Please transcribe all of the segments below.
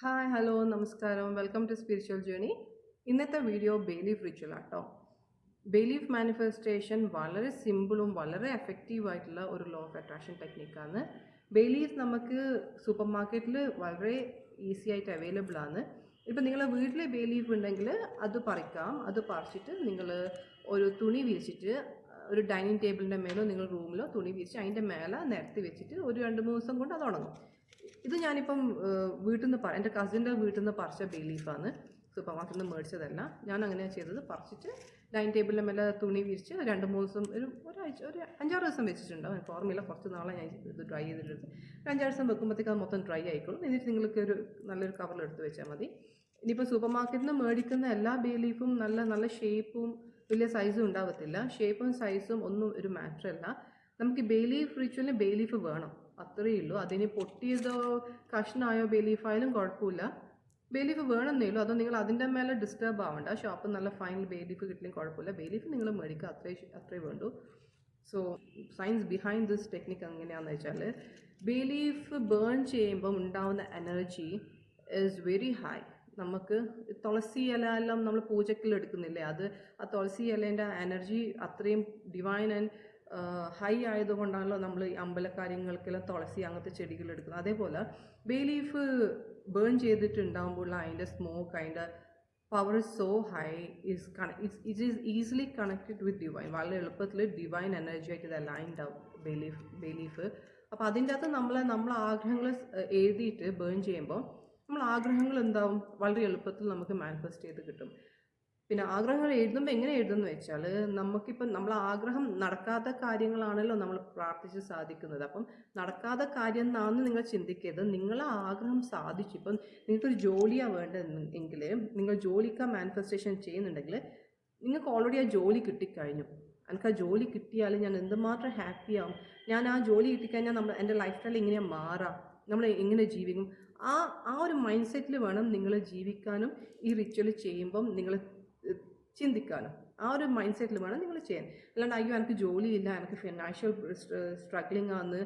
Hi hello നമസ്കാരം welcome to spiritual journey. ഇന്നത്തെ video ബെയ്ലീഫ് ritual ആട്ടോ. ബെയ്ലീഫ് മാനിഫെസ്റ്റേഷൻ വളരെ സിമ്പിളും വളരെ എഫക്റ്റീവ് ആയിട്ടുള്ള ഒരു ലോ ഓഫ് അട്രാക്ഷൻ ടെക്നിക്കാണ്. ബെയ്ലീഫ് നമുക്ക് സൂപ്പർ മാർക്കറ്റിൽ വളരെ ഈസി ആയിട്ട് അവൈലബിൾ ആണ്. ഇപ്പം നിങ്ങളെ വീട്ടിൽ ബെയ്ലീഫ് ഉണ്ടെങ്കിൽ അത് പറിക്കാം. അത് പറിച്ചിട്ട് നിങ്ങൾ ഒരു തുണി വിരിച്ചിട്ട് ഒരു ഡൈനിങ് ടേബിളിൻ്റെ മേലോ നിങ്ങൾ റൂമിലോ തുണി വിരിച്ച് അതിൻ്റെ മേലെ നിരത്തി വെച്ചിട്ട് ഒരു 2-3 ദിവസം കൊണ്ട് അത് ഉണങ്ങും. ഇത് ഞാനിപ്പം വീട്ടിൽ നിന്ന് എൻ്റെ കസിൻ്റെ വീട്ടിൽ നിന്ന് പറിച്ച ബെയ്ലീഫാണ്, സൂപ്പർ മാർക്കറ്റിൽ നിന്ന് മേടിച്ചതല്ല. ഞാൻ അങ്ങനെയാണ് ചെയ്തത്. പറിച്ചിട്ട് ഡൈനിങ് ടേബിളിൻ്റെ മേലെ തുണി വിരിച്ച് 2-3 ദിവസം ഒരാഴ്ച ഒരു 5-6 ദിവസം വെച്ചിട്ടുണ്ടാവും. എനിക്ക് ഓർമ്മയില്ല, കുറച്ച് നാളെ ഞാൻ ഇത് ഡ്രൈ ചെയ്തിട്ട് ഒരു 5-6 ദിവസം വെക്കുമ്പോഴത്തേക്ക് അത് മൊത്തം ഡ്രൈ ആയിക്കോളും. എന്നിട്ട് നിങ്ങൾക്ക് ഒരു നല്ലൊരു കവറിലെടുത്ത് വെച്ചാൽ മതി. ഇനിയിപ്പോൾ സൂപ്പർ മാർക്കറ്റിൽ നിന്ന് മേടിക്കുന്ന എല്ലാ ബെയ്ലീഫും നല്ല നല്ല ഷേപ്പും വലിയ സൈസും ഉണ്ടാവത്തില്ല. ഷേപ്പും സൈസും ഒന്നും ഒരു മാറ്റർ അല്ല. നമുക്ക് ബെയ്ലീഫ് റിച്വലിന് ബെയ്ലീഫ് വേണം, അത്രയേ ഉള്ളൂ. അതിന് പൊട്ടിയതോ കഷ്ണമായോ ബെയ്ലീഫായാലും കുഴപ്പമില്ല, ബെയ്ലീഫ് വേണമെന്നേ ഉള്ളൂ. അതോ നിങ്ങൾ അതിൻ്റെ മേലെ ഡിസ്റ്റർബ് ആവണ്ട. ഷോപ്പിൽ നല്ല ഫൈനൽ ബെയ്ലീഫ് കിട്ടില്ലെങ്കിൽ കുഴപ്പമില്ല. ബെയ്ലീഫ് നിങ്ങൾ മേടിക്കുക, അത്രേ വേണ്ടൂ. So science behind this technique എങ്ങനെയാണെന്ന് വെച്ചാൽ, ബെയ്ലീഫ് ബേൺ ചെയ്യുമ്പം ഉണ്ടാവുന്ന എനർജി ഈസ് വെരി ഹൈ. നമുക്ക് തുളസി ഇല എല്ലാം നമ്മൾ പൂജയ്ക്കെല്ലാം എടുക്കുന്നില്ലേ, അത് ആ തുളസി ഇലേൻ്റെ എനർജി അത്രയും ഡിവൈൻ ആൻഡ് ഹൈ ആയതുകൊണ്ടാണല്ലോ നമ്മൾ ഈ അമ്പലക്കാര്യങ്ങൾക്കെല്ലാം തുളസി അങ്ങനത്തെ ചെടികൾ എടുക്കുന്നത്. അതേപോലെ ബെയ്ലീഫ് ബേൺ ചെയ്തിട്ടുണ്ടാകുമ്പോൾ അതിൻ്റെ സ്മോക്ക്, അതിൻ്റെ power is so high, it is easily connected with divine. വളരെ എളുപ്പത്തിൽ ഡിവൈൻ എനർജി ആയിട്ട് ഇത് അലൈൻഡ് ആവും ബെയ്ലീഫ്. അപ്പോൾ അതിൻ്റെ അകത്ത് നമ്മളെ ആഗ്രഹങ്ങൾ എഴുതിയിട്ട് ബേൺ ചെയ്യുമ്പോൾ നമ്മൾ ആഗ്രഹങ്ങൾ എന്താവും, വളരെ എളുപ്പത്തിൽ നമുക്ക് മാനിഫെസ്റ്റ് ചെയ്ത് കിട്ടും. പിന്നെ ആഗ്രഹങ്ങൾ എഴുതുമ്പോൾ എങ്ങനെ എഴുതുമെന്ന് വെച്ചാൽ, നമുക്കിപ്പം നമ്മളെ ആഗ്രഹം നടക്കാത്ത കാര്യങ്ങളാണല്ലോ നമ്മൾ പ്രാർത്ഥിച്ച് സാധിക്കുന്നത്. അപ്പം നടക്കാത്ത കാര്യം എന്നാന്ന് നിങ്ങൾ ചിന്തിക്കരുത്. നിങ്ങളെ ആഗ്രഹം സാധിച്ചു. ഇപ്പം നിങ്ങൾക്കൊരു ജോലിയാണ് വേണ്ടതെങ്കിൽ, നിങ്ങൾ ജോലിക്കാ മാനിഫെസ്റ്റേഷൻ ചെയ്യുന്നുണ്ടെങ്കിൽ, നിങ്ങൾക്ക് ഓൾറെഡി ആ ജോലി കിട്ടിക്കഴിഞ്ഞു. എനിക്ക് ആ ജോലി കിട്ടിയാൽ ഞാൻ എന്തുമാത്രം ഹാപ്പിയാവും. ഞാൻ ആ ജോലി കിട്ടിക്കഴിഞ്ഞാൽ എൻ്റെ ലൈഫ് സ്റ്റൈൽ ഇങ്ങനെ മാറാം, നമ്മൾ എങ്ങനെ ജീവിക്കും. ആ ഒരു മൈൻഡ് സെറ്റിൽ വേണം നിങ്ങൾ ജീവിക്കാനും ഈ റിച്വൽ ചെയ്യുമ്പം നിങ്ങൾ ചിന്തിക്കാനും. ആ ഒരു മൈൻഡ് സെറ്റിൽ വേണം നിങ്ങൾ ചെയ്യാൻ. അല്ലാണ്ട് അയ്യോ എനിക്ക് ജോലിയില്ല, എനിക്ക് ഫിനാൻഷ്യൽ സ്ട്രഗ്ലിംഗ് ആണ്,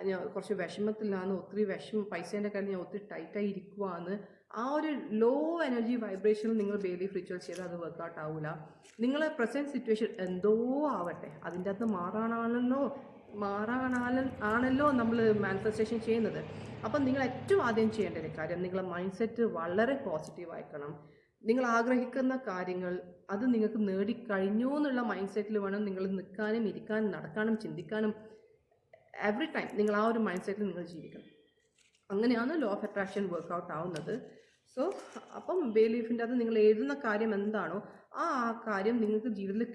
ഞാൻ കുറച്ച് വിഷമത്തിലാണ്, ഒത്തിരി പൈസേൻ്റെ കാര്യം ഞാൻ ഒത്തിരി ടൈറ്റായി ഇരിക്കുവാന്ന്, ആ ഒരു ലോ എനർജി വൈബ്രേഷനിൽ നിങ്ങൾ ബെയ്ലീഫ് റിച്വൽ ചെയ്താൽ അത് വർക്കൗട്ട് ആവില്ല. നിങ്ങളെ പ്രസൻറ്റ് സിറ്റുവേഷൻ എന്തോ ആവട്ടെ, അതിൻ്റെ അകത്ത് മാറാനാണല്ലോ നമ്മൾ മാനിഫെസ്റ്റേഷൻ ചെയ്യുന്നത്. അപ്പം നിങ്ങൾ ഏറ്റവും ആദ്യം ചെയ്യേണ്ട ഒരു കാര്യം, നിങ്ങളുടെ മൈൻഡ് സെറ്റ് വളരെ പോസിറ്റീവ് ആയിരിക്കണം. നിങ്ങൾ ആഗ്രഹിക്കുന്ന കാര്യങ്ങൾ അത് നിങ്ങൾക്ക് നേടിക്കഴിഞ്ഞു എന്നുള്ള മൈൻഡ് സെറ്റിൽ വേണം നിങ്ങൾ നിൽക്കാനും ഇരിക്കാനും നടക്കാനും ചിന്തിക്കാനും. എവറി ടൈം നിങ്ങൾ ആ ഒരു മൈൻഡ് സെറ്റിൽ നിങ്ങൾ ജീവിക്കണം. അങ്ങനെയാണ് ലോ ഓഫ് അട്രാക്ഷൻ വർക്കൗട്ട് ആവുന്നത്. സോ അപ്പം ബെയ്ലീഫിൻ്റെ അത് നിങ്ങൾ എഴുതുന്ന കാര്യം എന്താണോ ആ കാര്യം നിങ്ങൾക്ക് ജീവിതത്തിൽ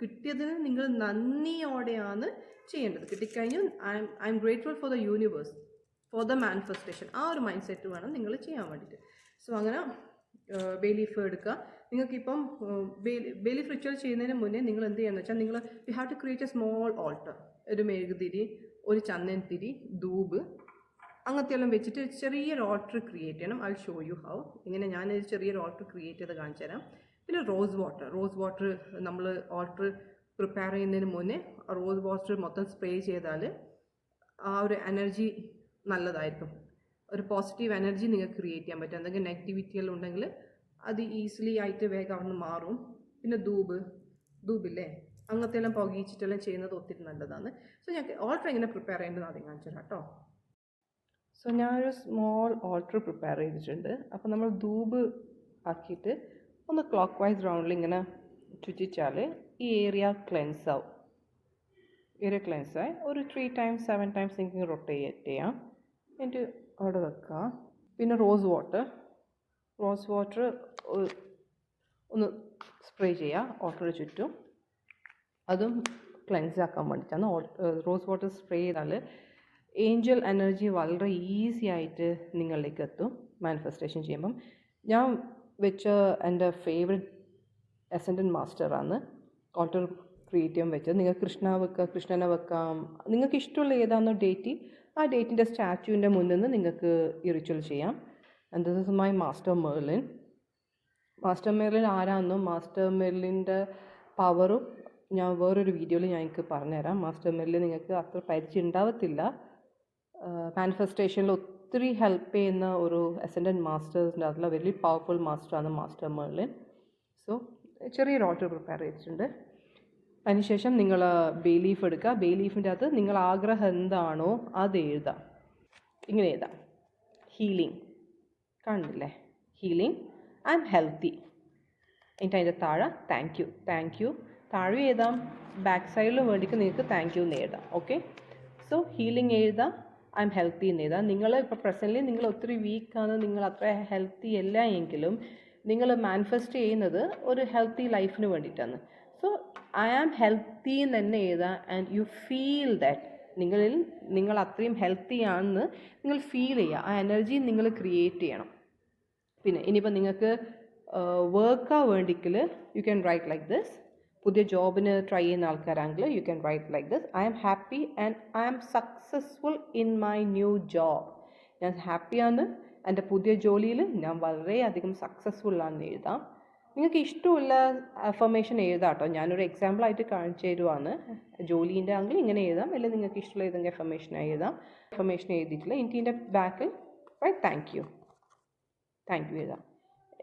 കിട്ടിയതിന് നിങ്ങൾ നന്ദിയോടെയാണ് ചെയ്യേണ്ടത്. കിട്ടിക്കഴിഞ്ഞു I am grateful for the universe for the manifestation. ആ ഒരു മൈൻഡ് സെറ്റ് വേണം നിങ്ങൾ ചെയ്യാൻ വേണ്ടിയിട്ട്. സോ അങ്ങനെ ബെയ്ലീഫ് എടുക്കുക. നിങ്ങൾക്കിപ്പം ബെയ്ലീഫ് റിച്വൽ ചെയ്യുന്നതിന് മുന്നേ നിങ്ങൾ എന്ത് ചെയ്യുകയെന്ന് വെച്ചാൽ, നിങ്ങൾ you have to create a small altar. ഒരു മെഴുകുതിരി, ഒരു ചന്ദനത്തിരി, ധൂപ് അങ്ങനത്തെ എല്ലാം വെച്ചിട്ട് ചെറിയൊരു ഓൾട്ടർ ക്രിയേറ്റ് ചെയ്യണം. I show you how. ഇങ്ങനെ ഞാനൊരു ചെറിയൊരു ഓൾട്ടർ ക്രിയേറ്റ് ചെയ്ത് കാണിച്ചു തരാം. പിന്നെ റോസ് വാട്ടർ നമ്മൾ ഓൾട്ടർ പ്രിപ്പയർ ചെയ്യുന്നതിന് മുന്നേ റോസ് വാട്ടർ മൊത്തം സ്പ്രേ ചെയ്താൽ ആ ഒരു എനർജി നല്ലതായിരിക്കും. ഒരു പോസിറ്റീവ് എനർജി നിങ്ങൾക്ക് ക്രിയേറ്റ് ചെയ്യാൻ പറ്റും. എന്തെങ്കിലും നെഗറ്റിവിറ്റിയെല്ലാം ഉണ്ടെങ്കിൽ അത് ഈസിലി ആയിട്ട് വേഗം അവിടെ നിന്ന് മാറും. പിന്നെ ധൂപില്ലേ, അങ്ങനത്തെ എല്ലാം പുകയിച്ചിട്ടെല്ലാം ചെയ്യുന്നത് ഒത്തിരി നല്ലതാണ്. സോ ഞാൻ ഓൾട്ടർ എങ്ങനെ പ്രിപ്പയർ ചെയ്യേണ്ടത് ആദ്യം കാണിച്ചു തരാം കേട്ടോ. സോ ഞാനൊരു സ്മോൾ ഓൾട്ടർ പ്രിപ്പയർ ചെയ്തിട്ടുണ്ട്. അപ്പോൾ നമ്മൾ ധൂപ് ആക്കിയിട്ട് ഒന്ന് ക്ലോക്ക് വൈസ് റൗണ്ടിൽ ഇങ്ങനെ ചുറ്റിച്ചാൽ ഈ ഏരിയ ക്ലെൻസ് ആവും. ഒരു 3 times 7 times നിങ്ങൾക്ക് റൊട്ടേറ്റ് ചെയ്യാം. എന്നിട്ട് അവിടെ വെക്കുക. പിന്നെ റോസ് വാട്ടർ ഒന്ന് സ്പ്രേ ചെയ്യുക ഓൾട്ടറിന് ചുറ്റും. അതും ക്ലെൻസ് ആക്കാൻ വേണ്ടിയിട്ടാണ്. റോസ് വാട്ടർ സ്പ്രേ ചെയ്താൽ ഏഞ്ചൽ എനർജി വളരെ ഈസി ആയിട്ട് നിങ്ങളിലേക്ക് എത്തും മാനിഫെസ്റ്റേഷൻ ചെയ്യുമ്പം. ഞാൻ വെച്ച എൻ്റെ ഫേവറേറ്റ് അസെൻഡൻറ്റ് മാസ്റ്ററാണ് ഓൾട്ടർ ക്രിയേറ്റ് ചെയ്യാൻ വെച്ചത്. നിങ്ങൾക്ക് കൃഷ്ണനെ വെക്കാം. നിങ്ങൾക്ക് ഇഷ്ടമുള്ള ഏതാണോ ഡേറ്റ്, ആ ഡേറ്റിൻ്റെ സ്റ്റാച്യുവിൻ്റെ മുന്നിൽ നിന്ന് നിങ്ങൾക്ക് ഈ റിച്വൽ ചെയ്യാം. And this is my master Merlin. ആരാണെന്നും മാസ്റ്റർ മെർലിൻ്റെ പവറും ഞാൻ വേറൊരു വീഡിയോയിൽ എനിക്ക് പറഞ്ഞുതരാം. മാസ്റ്റർ മെർലിൻ നിങ്ങൾക്ക് അത്ര പരിചയം ഉണ്ടാവത്തില്ല. മാനിഫെസ്റ്റേഷനിൽ ഒത്തിരി ഹെൽപ്പ് ചെയ്യുന്ന ഒരു അസെൻഡൻറ്റ് മാസ്റ്റേഴ്സിൻ്റെ അതിലുള്ള വെരി പവർഫുൾ മാസ്റ്ററാണ് മാസ്റ്റർ മെർലിൻ. സോ ചെറിയൊരു ഓർഡർ പ്രിപ്പയർ ചെയ്തിട്ടുണ്ട്. അതിനുശേഷം നിങ്ങൾ ബേ ലീഫ് എടുക്കുക. ബേ ലീഫിൻ്റെ അകത്ത് നിങ്ങൾ ആഗ്രഹം എന്താണോ അത് എഴുതാം. ഇങ്ങനെ എഴുതാം: ഹീലിംഗ്, കണ്ടില്ലേ? Healing, I am healthy. എന്നിട്ട് അതിൻ്റെ താഴെ താങ്ക് യു. താങ്ക് യു താഴെ എഴുതാം, ബാക്ക് സൈഡിൽ വേണ്ടിക്ക് നിങ്ങൾക്ക് താങ്ക് യു എന്ന് എഴുതാം. ഓക്കെ, സോ ഹീലിംഗ് എഴുതാം, ഐ എം ഹെൽത്തി എന്ന് എഴുതാം. നിങ്ങൾ ഇപ്പോൾ പ്രസൻ്റ്ലി നിങ്ങൾ ഒത്തിരി വീക്കാണ്, നിങ്ങൾ അത്ര ഹെൽത്തി അല്ല എങ്കിലും നിങ്ങൾ മാനിഫെസ്റ്റ് ചെയ്യുന്നത് ഒരു ഹെൽത്തി ലൈഫിന് വേണ്ടിയിട്ടാണ്. സോ ഐ ആം ഹെൽത്തി എന്ന് തന്നെ എഴുതാം. ആൻഡ് യു ഫീൽ ദാറ്റ് നിങ്ങൾ അത്രയും ഹെൽത്തി ആണെന്ന് നിങ്ങൾ ഫീൽ ചെയ്യുക. ആ എനർജി നിങ്ങൾ ക്രിയേറ്റ് ചെയ്യണം. പിന്നെ ഇനിയിപ്പോൾ നിങ്ങൾക്ക് വർക്കാ വേണ്ടിക്കൽ you can write like this. പുതിയ ജോബിന് ട്രൈ ചെയ്യുന്ന ആൾക്കാരാണെങ്കിൽ you can write like this: I am happy and I am successful in my new job. ഞാൻ ഹാപ്പിയാണ്, എൻ്റെ പുതിയ ജോലിയിൽ ഞാൻ വളരെയധികം സക്സസ്ഫുള്ളാണെന്ന് എഴുതാം. നിങ്ങൾക്ക് ഇഷ്ടമുള്ള അഫർമേഷൻ എഴുതാം കേട്ടോ. ഞാനൊരു എക്സാമ്പിളായിട്ട് കാണിച്ചു തരുവാണ്. ജോലീൻ്റെ ആണെങ്കിൽ ഇങ്ങനെ എഴുതാം, അല്ലെങ്കിൽ നിങ്ങൾക്ക് ഇഷ്ടമുള്ള ഏതെങ്കിലും അഫർമേഷൻ എഴുതാം. അഫർമേഷൻ എഴുതിയിട്ടില്ല എനിക്കിൻ്റെ ബാക്കിൽ റൈറ്റ് താങ്ക് യു എഴുതാം.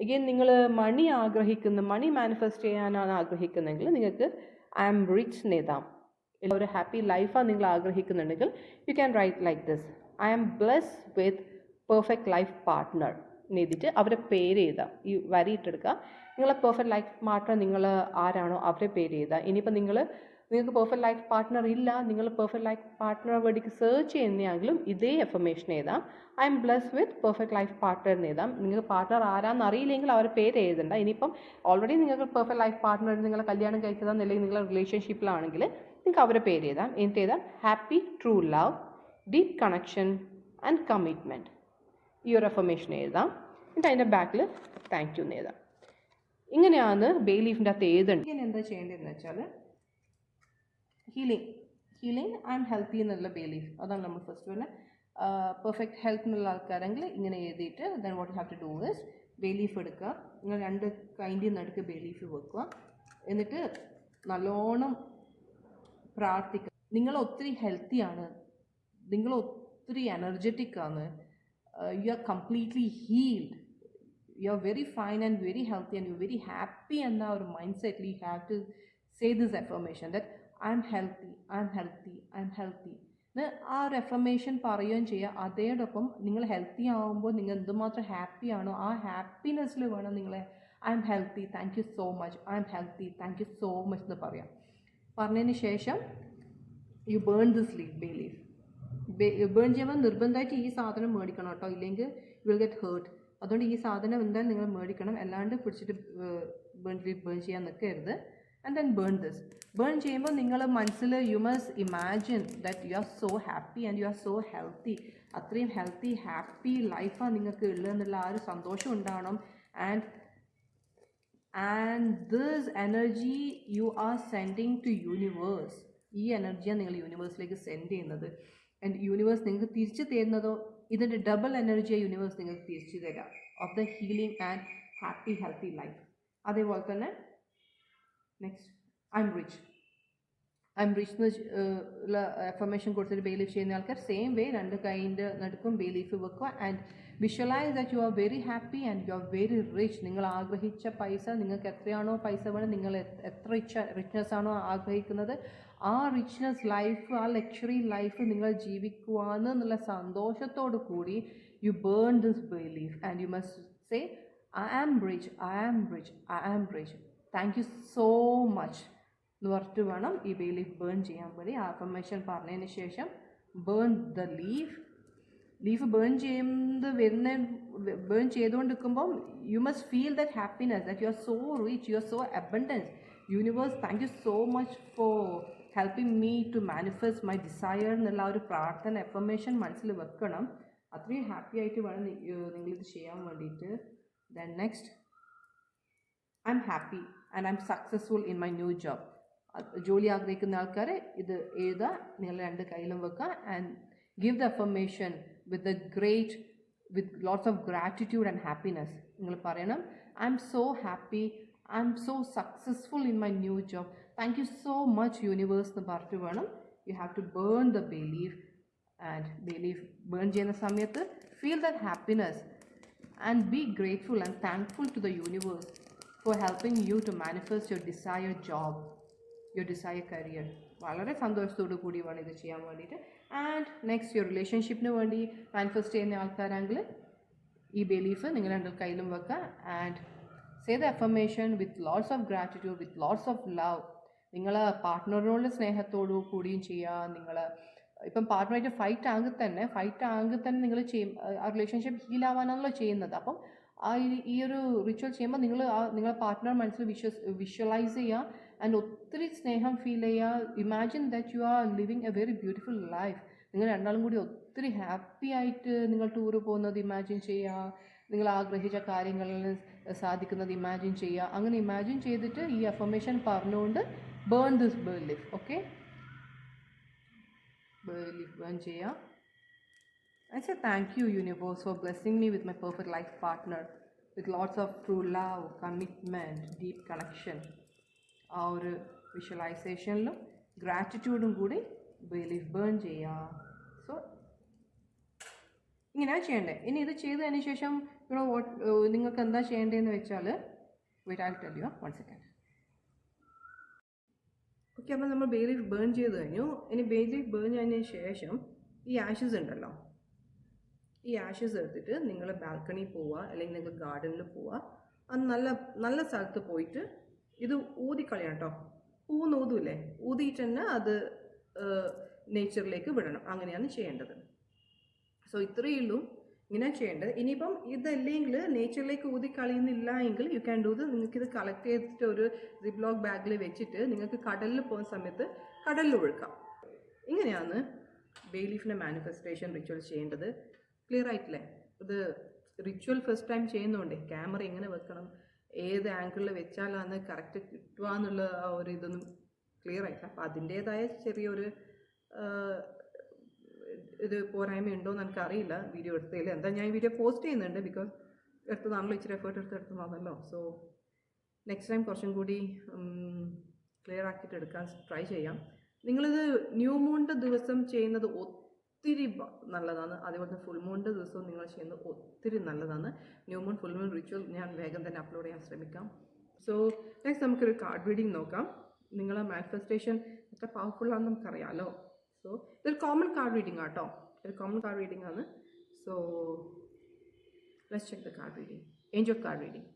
എഗെയിൻ നിങ്ങൾ മണി മാനിഫെസ്റ്റ് ചെയ്യാനാണ് ആഗ്രഹിക്കുന്നതെങ്കിൽ നിങ്ങൾക്ക് ഐ ആം റിച്ച് എന്ന് എഴുതാം. ഒരു ഹാപ്പി ലൈഫാണ് നിങ്ങൾ ആഗ്രഹിക്കുന്നുണ്ടെങ്കിൽ you can write like this: I am blessed with perfect life partner എന്ന് എഴുതിയിട്ട് അവരുടെ പേര് എഴുതാം. ഈ വരി ഇട്ടെടുക്കുക. നിങ്ങളെ പെർഫെക്റ്റ് ലൈഫ് പാർട്ട്ണർ നിങ്ങൾ ആരാണോ അവരുടെ പേര് എഴുതാം. ഇനിയിപ്പോൾ നിങ്ങൾക്ക് പെർഫെക്റ്റ് ലൈഫ് പാർട്ട്ണർ ഇല്ല, നിങ്ങൾ പെർഫെക്റ്റ് ലൈഫ് പാർട്ട്ണർ വേണ്ടിക്ക് സെർച്ച് ചെയ്യുന്നതാണെങ്കിലും ഇതേ അഫർമേഷൻ എഴുതാം: I M blessed with perfect life partner എന്ന് എഴുതാം. നിങ്ങൾക്ക് പാർട്ട്ണർ ആരാന്ന് അറിയില്ലെങ്കിൽ അവരുടെ പേര് എഴുതണ്ട. ഇനിയിപ്പം ഓൾറെഡി നിങ്ങൾക്ക് പെർഫെക്റ്റ് ലൈഫ് പാർട്ട്ണർ നിങ്ങളെ കല്യാണം കഴിച്ചതാണെന്ന്, അല്ലെങ്കിൽ നിങ്ങളെ റിലേഷൻഷിപ്പിലാണെങ്കിൽ നിങ്ങൾക്ക് അവരുടെ പേര് എഴുതാം. എന്നിട്ട് എഴുതാം: happy, true love, deep connection and commitment. ഈ ഒരു അഫർമേഷൻ എഴുതാം. എന്നിട്ട് അതിൻ്റെ ബാക്കിൽ താങ്ക് യു എന്ന് എഴുതാം. ഇങ്ങനെയാണ് ബേ ലീഫിൻ്റെ അകത്ത് എഴുതേണ്ടത്. ഇങ്ങനെ എന്താ ചെയ്യേണ്ടതെന്ന് വെച്ചാൽ ഹീലിംഗ് ഐ എം ഹെൽത്തി എന്നുള്ള ബേ ലീഫ്, അതാണ് നമ്മൾ ഫസ്റ്റ് പറഞ്ഞത്. പെർഫെക്റ്റ് ഹെൽത്ത് എന്നുള്ള ആൾക്കാരെങ്കിൽ ഇങ്ങനെ എഴുതിയിട്ട് then what you have to do is bay leaf എടുക്കുക. നിങ്ങൾ 2 കൈൻ്റെ നടുക്ക് ബേ ലീഫ് വെക്കുക. എന്നിട്ട് നല്ലോണം പ്രാർത്ഥിക്കുക. നിങ്ങൾ ഒത്തിരി ഹെൽത്തിയാണ്, നിങ്ങൾ ഒത്തിരി എനർജറ്റിക് ആണ്, you are completely healed, you are very fine and very healthy and you're very happy, and now your mindset you have to say this affirmation that I am healthy, I am healthy, I am healthy. ആ ഒരു affirmation പറയുകയും ചെയ്യുക. അതോടൊപ്പം നിങ്ങൾ healthy ആകുമ്പോൾ നിങ്ങൾ എന്തുമാത്രം ഹാപ്പിയാണോ ആ ഹാപ്പിനെസ്സിൽ വേണം നിങ്ങൾ I am healthy, thank you so much, I am healthy, thank you so much എന്ന് പറയാം. പറഞ്ഞതിന് ശേഷം you burn this leaf, bay leaf. Burn ചെയ്യുമ്പോൾ നിർബന്ധമായിട്ട് ഈ സാധനം മേടിക്കണം കേട്ടോ, ഇല്ലെങ്കിൽ യു വിൽ ഗെറ്റ് ഹേർട്ട്. അതുകൊണ്ട് ഈ സാധനം എന്തായാലും നിങ്ങൾ മേടിക്കണം. അല്ലാണ്ട് പിടിച്ചിട്ട് ബേൺ ചെയ്യാൻ നിൽക്കരുത്. And then burn this. Burn ചെയ്യുമ്പോൾ നിങ്ങൾ മനസ്സിൽ you must imagine that you are so happy and you are so healthy. അത്രയും ഹെൽത്തി ഹാപ്പി ലൈഫാണ് നിങ്ങൾക്ക് ഉള്ളതെന്നുള്ള ആ ഒരു സന്തോഷം ഉണ്ടാവണം. And this energy you are sending to universe. ഈ എനർജിയാണ് നിങ്ങൾ യൂണിവേഴ്സിലേക്ക് സെൻഡ് ചെയ്യുന്നത്. ആൻഡ് യൂണിവേഴ്സ് നിങ്ങൾക്ക് തിരിച്ചു തരുന്നതോ ഇതിൻ്റെ ഡബിൾ എനർജിയാണ് യൂണിവേഴ്സ് നിങ്ങൾക്ക് തിരിച്ചു തരാം of the healing and happy healthy life. അതേപോലെ തന്നെ next I M rich. I M rich ഉള്ള അഫർമേഷൻ കൊടുത്തിട്ട് ബേ ലീഫ് ചെയ്യുന്ന ആൾക്കാർ സെയിം വേ 2 കൈൻ്റെ നടുക്കും ബേ ലീഫ് വെക്കുക. And visualise that you are very happy and you are very rich. നിങ്ങൾ ആഗ്രഹിച്ച പൈസ, നിങ്ങൾക്ക് എത്രയാണോ പൈസ വേണം, നിങ്ങൾ എത്ര റിച്ച്നെസ് ആണോ ആഗ്രഹിക്കുന്നത്, ആ റിച്ച്നെസ് ലൈഫ്, ആ ലക്ഷറി ലൈഫ് നിങ്ങൾ ജീവിക്കുവാന്നുള്ള സന്തോഷത്തോടു കൂടി you burn this bay leaf and you must say I am rich, I am rich, I am rich, thank you so much എന്ന് പറഞ്ഞിട്ട് വേണം ഈ ബേ ലീഫ് ബേൺ ചെയ്യാൻ വേണ്ടി. ആ അഫർമേഷൻ പറഞ്ഞതിന് ശേഷം ബേൺ ദ ലീഫ് ബേൺ ചെയ്തുകൊണ്ടിരിക്കുമ്പോൾ you must feel that happiness, that you are so rich, you are so abundance. Universe, thank you so much for helping me to manifest my desire എന്നുള്ള ഒരു പ്രാർത്ഥന affirmation മനസ്സിൽ വെക്കണം. അത്രയും happy ആയിട്ട് വേണം നിങ്ങളിത് ചെയ്യാൻ വേണ്ടിയിട്ട്. Then next I am happy and I am successful in my new job. ജോലി ആഗ്രഹിക്കുന്ന ആൾക്കാർ ഇത് എഴുതുക, നിങ്ങൾ 2 കൈയിലും വെക്കുക. And give the affirmation with lots of gratitude and happiness. നിങ്ങൾ പറയണം I am so happy, I am so successful in my new job, thank you so much universe എന്ന് പറഞ്ഞിട്ട് വേണം you have to burn the bay leaf and bay leaf burn ചെയ്യുന്ന സമയത്ത് feel that happiness and be grateful and thankful to the universe for helping you to manifest your desire job, your desire career. വളരെ സന്തോഷത്തോടു കൂടി വേണം ഇത് ചെയ്യാൻ വേണ്ടിയിട്ട്. And next your റിലേഷൻഷിപ്പിന് വേണ്ടി മാനിഫെസ്റ്റ് ചെയ്യുന്ന ആൾക്കാരാണെങ്കിൽ ഈ ബേ ലീഫ് നിങ്ങൾ രണ്ട് കയ്യിലും വെക്കുക. And say the affirmation with lots of gratitude, with lots of love. നിങ്ങൾ പാർട്ട്ണറിനോട് സ്നേഹത്തോടു കൂടിയും ചെയ്യുക. നിങ്ങൾ ഇപ്പം പാർട്ട്ണറായിട്ട് ഫൈറ്റ് ആണെങ്കിൽ തന്നെ നിങ്ങൾ ചെയ്യും, ആ റിലേഷൻഷിപ്പ് ഹീലാവാനാണല്ലോ ചെയ്യുന്നത്. അപ്പം ഈ ഒരു റിച്വൽ ചെയ്യുമ്പോൾ നിങ്ങളെ പാർട്ട്ണർ മനസ്സിൽ വിഷ്വലൈസ് ചെയ്യുക ആൻഡ് ഒത്തിരി സ്നേഹം ഫീൽ ചെയ്യുക. Imagine that you are living A very beautiful life. നിങ്ങൾ രണ്ടാളും കൂടി ഒത്തിരി ഹാപ്പി ആയിട്ട് നിങ്ങൾ ടൂറ് പോകുന്നത് ഇമാജിൻ ചെയ്യുക. നിങ്ങൾ ആഗ്രഹിച്ച കാര്യങ്ങളിൽ സാധിക്കുന്നത് ഇമാജിൻ ചെയ്യുക. അങ്ങനെ ഇമാജിൻ ചെയ്തിട്ട് ഈ അഫർമേഷൻ പറഞ്ഞുകൊണ്ട് burn this belief. Okay, belief burn ചെയ്യുക. I say thank you, universe, for blessing me with my perfect life partner, with lots of true love, commitment, deep connection. ആ ഒരു വിഷ്വലൈസേഷനിലും ഗ്രാറ്റിറ്റ്യൂഡും കൂടി ബിലീഫ് ബേൺ ചെയ്യുക. So ഇങ്ങനെയാണ് ചെയ്യേണ്ടത്. ഇനി ഇത് ചെയ്തതിന് ശേഷം നിങ്ങൾക്ക് എന്താ ചെയ്യേണ്ടതെന്ന് വെച്ചാൽ wait I tell you 1 second. Okay, അപ്പോൾ നമ്മൾ ബേ ലീഫ് ബേൺ ചെയ്ത് കഴിഞ്ഞു. ഇനി ബേ ലീഫ് ബേൺ ചെയ്തതിന് ശേഷം ഈ ആഷസ് ഉണ്ടല്ലോ, ഈ ആഷസ് എടുത്തിട്ട് നിങ്ങൾ ബാൽക്കണി പോവുക, അല്ലെങ്കിൽ നിങ്ങൾ ഗാർഡനിൽ പോവുക. അത് നല്ല സ്ഥലത്ത് പോയിട്ട് ഇത് ഊതിക്കളയാം കേട്ടോ. ഊതില്ലേ, ഊതിയിട്ട് തന്നെ അത് നേച്ചറിലേക്ക് വിടണം. അങ്ങനെയാണ് ചെയ്യേണ്ടത്. സോ ഇത്രയേ ഉള്ളൂ ഇങ്ങനെ ചെയ്യേണ്ടത്. ഇനിയിപ്പം ഇതല്ലെങ്കിൽ നേച്ചറിലേക്ക് ഊതിക്കളയുന്നില്ല എങ്കിൽ യു ക്യാൻ ഡൂ നിങ്ങൾക്കിത് കളക്ട് ചെയ്തിട്ട് ഒരു സിപ്ലോക്ക് ബാഗിൽ വെച്ചിട്ട് നിങ്ങൾക്ക് കടലിൽ പോകുന്ന സമയത്ത് കടലിൽ ഒഴുക്കാം. ഇങ്ങനെയാണ് ബേ ലീഫിൻ്റെ മാനിഫെസ്റ്റേഷൻ റിച്വൽ ചെയ്യേണ്ടത്. ക്ലിയർ ആയിട്ടില്ലേ? ഇത് റിച്വൽ ഫസ്റ്റ് ടൈം ചെയ്യുന്നതുകൊണ്ട് ക്യാമറ എങ്ങനെ വെക്കണം, ഏത് ആംഗിളിൽ വെച്ചാലാണ് കറക്റ്റ് കിട്ടുക എന്നുള്ള ആ ഒരു ഇതൊന്നും ക്ലിയർ ആയിട്ടില്ല. അപ്പോൾ അതിൻ്റേതായ ചെറിയൊരു ഇത് പോരായ്മ ഉണ്ടോയെന്ന് എനിക്കറിയില്ല വീഡിയോ എടുത്തതിൽ. എന്താ ഞാൻ ഈ വീഡിയോ പോസ്റ്റ് ചെയ്യുന്നുണ്ട്, ബിക്കോസ് എടുത്തതാണല്ലോ, ഇച്ചിരി എഫേർട്ട് എടുത്തതാണല്ലോ. സോ നെക്സ്റ്റ് ടൈം കുറച്ചും കൂടി ക്ലിയർ ആക്കിയിട്ട് എടുക്കാൻ ട്രൈ ചെയ്യാം. നിങ്ങളിത് ന്യൂ മൂണിൻ്റെ ദിവസം ചെയ്യുന്നത് ഒത്തിരി നല്ലതാണ്. അതേപോലെ തന്നെ ഫുൾ മൂണിൻ്റെ ദിവസവും നിങ്ങൾ ചെയ്യുന്നത് ഒത്തിരി നല്ലതാണ്. New moon, full moon ritual ഞാൻ വേഗം തന്നെ അപ്ലോഡ് ചെയ്യാൻ ശ്രമിക്കാം. സോ നെക്സ്റ്റ് നമുക്കൊരു കാർഡ് റീഡിങ് നോക്കാം. നിങ്ങളെ മാനിഫെസ്റ്റേഷൻ എത്ര പവർഫുൾ ആണെന്ന് നമുക്കറിയാമല്ലോ. സോ ഇതൊരു കോമൺ കാർഡ് റീഡിംഗ് ആട്ടോ, ഒരു കോമൺ കാർഡ് റീഡിംഗ് ആണ്. So let's check the card reading. Angel card reading.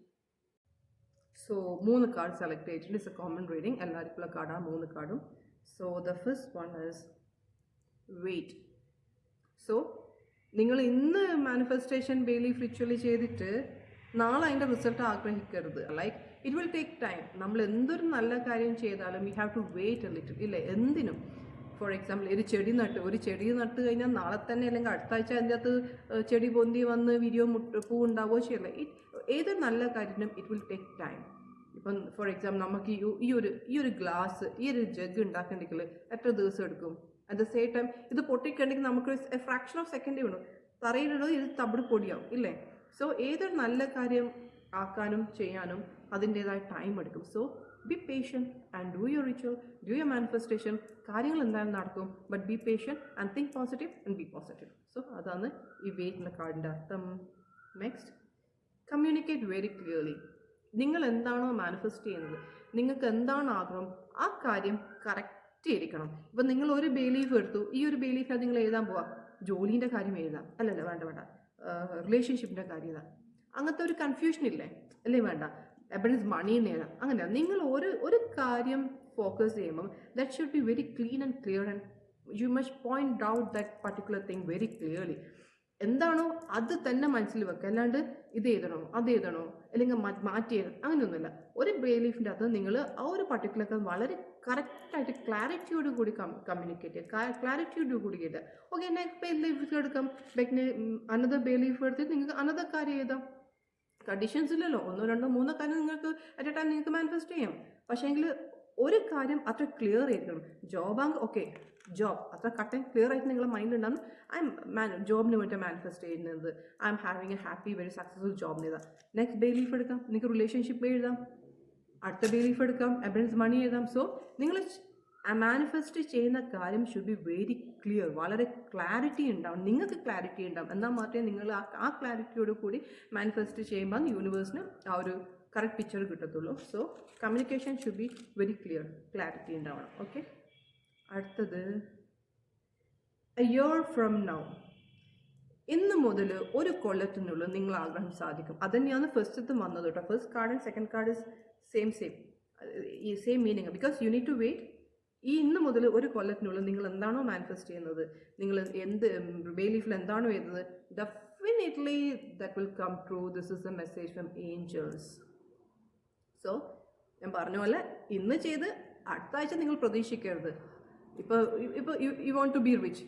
So 3 card select ചെയ്തിട്ടുണ്ട്. ഇറ്റ്സ് എ കോമൺ റീഡിംഗ്, എല്ലാവർക്കുള്ള കാർഡാണ് 3 കാർഡും. So the first one is wait. So നിങ്ങൾ ഇന്ന് മാനിഫെസ്റ്റേഷൻ ബേ ലീഫ് റിച്വലി ചെയ്തിട്ട് നാളെ അതിൻ്റെ റിസൾട്ട് ആഗ്രഹിക്കരുത്. Like it will take time. നമ്മൾ എന്തൊരു നല്ല കാര്യം ചെയ്താലും you have to wait a little. ഇല്ലേ, എന്തിനും. ഫോർ എക്സാമ്പിൾ ഒരു ചെടി നട്ട് കഴിഞ്ഞാൽ നാളെ തന്നെ അല്ലെങ്കിൽ അടുത്ത ആഴ്ച അതിൻ്റെ അകത്ത് ചെടി പൊന്തി വന്ന് പൂ ഉണ്ടാവുകയോ ചെയ്യില്ല. ഏതൊരു നല്ല കാര്യത്തിനും ഇറ്റ് വിൽ ടേക്ക് ടൈം. ഇപ്പം ഫോർ എക്സാമ്പിൾ നമുക്ക് ഈ ഒരു ഗ്ലാസ്, ഈ ഒരു ജഗ് ഉണ്ടാക്കണമെങ്കിൽ എത്ര ദിവസം എടുക്കും? അറ്റ് ദ സെയിം ടൈം ഇത് പൊട്ടിക്കണ്ടെങ്കിൽ നമുക്ക് ഫ്രാക്ഷൻ ഓഫ് സെക്കൻഡേ വേണം. തറയിലിടോ ഇത് തവിട് പൊടിയാവും, ഇല്ലേ? സോ ഏതൊരു നല്ല കാര്യം ആക്കാനും ചെയ്യാനും അതിൻ്റേതായ ടൈം എടുക്കും. So be patient and do your ritual, do your manifestation. കാര്യങ്ങൾ എന്തായാലും നടക്കും, but be patient and think positive and B positive. So അതാണ് ഈ വെയിറ്റ് എന്ന കാർഡിൻ്റെ അർത്ഥം. Next, communicate very clearly. നിങ്ങൾ എന്താണോ മാനിഫെസ്റ്റ് ചെയ്യുന്നത്, നിങ്ങൾക്ക് എന്താണോ ആഗ്രഹം, ആ കാര്യം കറക്റ്റ് ഇരിക്കണം. ഇപ്പം നിങ്ങൾ ഒരു ബേ ലീഫ് എടുത്തു, ഈ ഒരു ബേ ലീഫിൽ നിങ്ങൾ എഴുതാൻ പോവാം ജോലീൻ്റെ കാര്യം എഴുതാം, അല്ലല്ല വേണ്ട റിലേഷൻഷിപ്പിൻ്റെ കാര്യം എഴുതാം. അങ്ങനത്തെ ഒരു കൺഫ്യൂഷൻ ഇല്ലേ, അല്ലേ? വേണ്ട, എബഡൻസ് മണി എന്ന് എഴുതാം. അങ്ങനെയാണ് നിങ്ങൾ ഒരു കാര്യം ഫോക്കസ് ചെയ്യുമ്പം that should be very clean and clear and you must point out that particular thing very clearly. എന്താണോ അത് തന്നെ മനസ്സിൽ വെക്കുക, അല്ലാണ്ട് ഇത് എഴുതണോ അത് എഴുതണോ അല്ലെങ്കിൽ മാറ്റി എഴുതണം അങ്ങനെയൊന്നുമില്ല. ഒരു ബേ ലീഫിൻ്റെ അകത്ത് നിങ്ങൾ ആ ഒരു പർട്ടിക്കുലർ വളരെ കറക്റ്റായിട്ട് ക്ലാരിറ്റിയോട് കൂടി കമ്മ്യൂണിക്കേറ്റ് ചെയ്യുക, ക്ലാരിറ്റിയോട് കൂടി എഴുതുക. ഓക്കെ, നെക്സ്റ്റ് ബേ ലീഫ് എടുക്കാം, അനദർ ബേ ലീഫ് എടുത്തിട്ട് നിങ്ങൾക്ക് അനദർ കാര്യം എഴുതാം. കണ്ടീഷൻസ് ഇല്ലല്ലോ, 1, 2, 3 കാര്യം നിങ്ങൾക്ക് അറ്റ് എ ടൈം നിങ്ങൾക്ക് മാനിഫെസ്റ്റ് ചെയ്യാം. പക്ഷേങ്കിൽ ഒരു കാര്യം അത്ര ക്ലിയർ ആയിരിക്കണം. ജോബാങ്ക് ഓക്കെ, ജോബ് അത്ര കട്ട് ആൻഡ് ക്ലിയർ ആയിട്ട് നിങ്ങളുടെ മൈൻഡ് ഉണ്ടാകും. ജോബിന് വേണ്ടി മാനിഫെസ്റ്റ് ചെയ്യുന്നത് I M having A happy very successful job എഴുതാം. നെക്സ്റ്റ് ബേ ലീഫ് എടുക്കാം, നിങ്ങൾക്ക് റിലേഷൻഷിപ്പ് എഴുതാം. അടുത്ത ബേ ലീഫ് എടുക്കാം, എബഡൻസ് മണി എഴുതാം. സോ നിങ്ങൾ മാനിഫെസ്റ്റ് ചെയ്യുന്ന കാര്യം ഷുഡ് ബി വെരി ക്ലിയർ, വളരെ ക്ലാരിറ്റി ഉണ്ടാവും, നിങ്ങൾക്ക് ക്ലാരിറ്റി ഉണ്ടാവും. എന്നാൽ മാത്രമേ നിങ്ങൾ ആ ക്ലാരിറ്റിയോട് കൂടി മാനിഫെസ്റ്റ് ചെയ്യുമ്പോൾ യൂണിവേഴ്സിന് ആ ഒരു കറക്റ്റ് പിക്ചർ കിട്ടത്തുള്ളൂ. So communication should be very clear, clarity ഉണ്ടാവണം. ഓക്കെ, അടുത്തത് എ ഇയർ ഫ്രം നൗ. ഇന്ന് മുതൽ ഒരു കൊല്ലത്തിനുള്ളിൽ നിങ്ങൾ ആഗ്രഹം സാധിക്കും. അത് തന്നെയാണ് ഫസ്റ്റത്തും വന്നത് കേട്ടോ. First card and second card is same meaning, because you need to wait. ഈ ഇന്ന് മുതൽ ഒരു കൊല്ലത്തിനുള്ളിൽ നിങ്ങൾ എന്താണോ മാനിഫെസ്റ്റ് ചെയ്യുന്നത്, നിങ്ങൾ എന്ത് ബേ ലീഫിൽ എന്താണോ എഴുതുന്നത്, definitely that will come true. This is a message from angels. So ഞാൻ പറഞ്ഞ പോലെ ഇന്ന് ചെയ്ത് അടുത്ത ആഴ്ച നിങ്ങൾ പ്രതീക്ഷിക്കരുത്. ഇപ്പോൾ you want to be rich,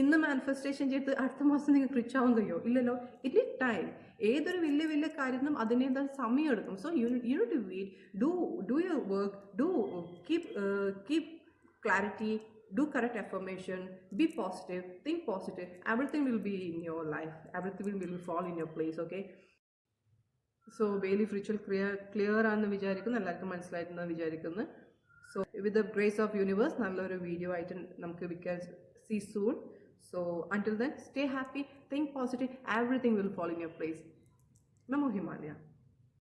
ഇന്ന് മാനിഫെസ്റ്റേഷൻ ചെയ്ത് അടുത്ത മാസം നിങ്ങൾക്ക് റിച്ച് ആവാൻ കഴിയുമോ? ഇല്ലല്ലോ. It need time. ഏതൊരു വലിയ കാര്യത്തിനും അതിൻ്റെതായ സമയം എടുക്കും. So you need to wait, do your work, keep clarity, do correct affirmation, be positive, think positive. Everything will be in your life, everything will fall in your place. Okay, so bay leaf ritual clear ആണെന്ന് വിചാരിക്കുന്നു, എല്ലാവർക്കും മനസ്സിലായിട്ടുണ്ടെന്ന് വിചാരിക്കുന്നു. So with the grace of universe നല്ലൊരു video ആയിട്ട് നമുക്ക് we can see soon. So until then, stay happy, think positive, everything will fall in your place. Namo Himalaya.